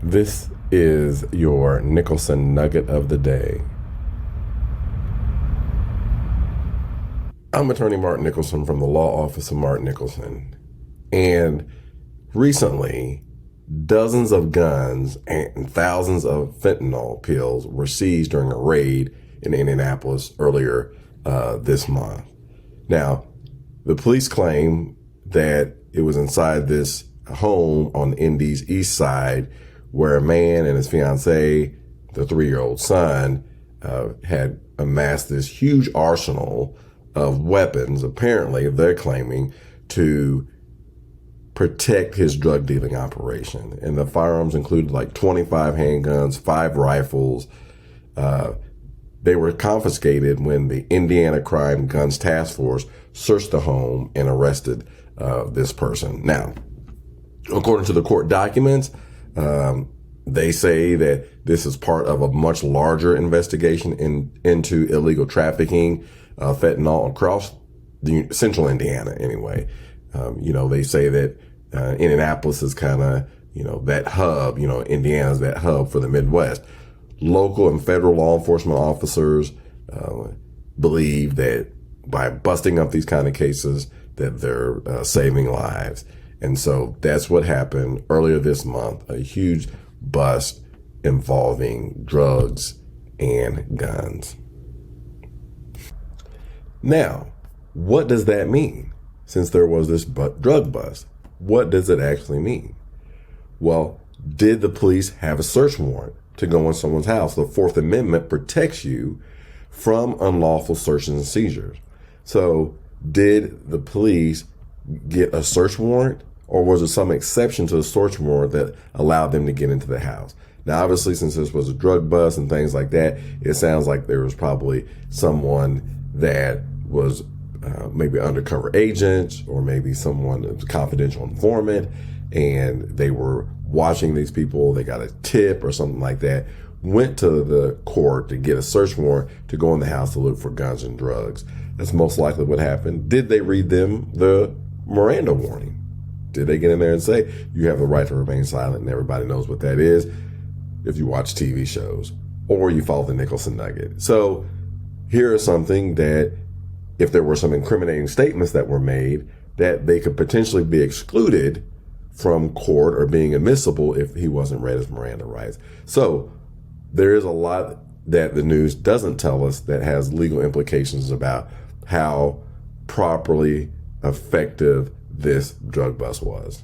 This is your Nicholson Nugget of the day. I'm attorney Mark Nicholson from the law office of Mark Nicholson. And recently, dozens of guns and thousands of fentanyl pills were seized during a raid in Indianapolis earlier this month. Now, the police claim that it was inside this home on Indy's east side where a man and his fiancee, the 3-year-old son, had amassed this huge arsenal of weapons, apparently, they're claiming, to protect his drug dealing operation. And the firearms included like 25 handguns, 5 rifles. They were confiscated when the Indiana Crime Guns Task Force searched the home and arrested this person. Now, according to the court documents, they say that this is part of a much larger investigation into illegal trafficking of fentanyl across central Indiana anyway. They say that Indianapolis is kind of, that hub, Indiana's that hub for the Midwest. Local and federal law enforcement officers believe that by busting up these kind of cases that they're saving lives. And so that's what happened earlier this month, a huge bust involving drugs and guns. Now, what does that mean? Since there was this drug bust, what does it actually mean? Well, did the police have a search warrant to go in someone's house? The Fourth Amendment protects you from unlawful searches and seizures. So did the police get a search warrant, or was there some exception to the search warrant that allowed them to get into the house? Now, obviously, since this was a drug bust and things like that, it sounds like there was probably someone that was maybe undercover agent, or maybe someone that was a confidential informant, and they were watching these people. They got a tip or something like that, went to the court to get a search warrant to go in the house to look for guns and drugs. That's most likely what happened. Did they read them the Miranda warning? Did they get in there and say, you have the right to remain silent, and everybody knows what that is if you watch TV shows or you follow the Nicholson Nugget? So here is something that if there were some incriminating statements that were made, that they could potentially be excluded from court or being admissible if he wasn't read his Miranda rights. So there is a lot that the news doesn't tell us that has legal implications about how properly effective this drug bust was.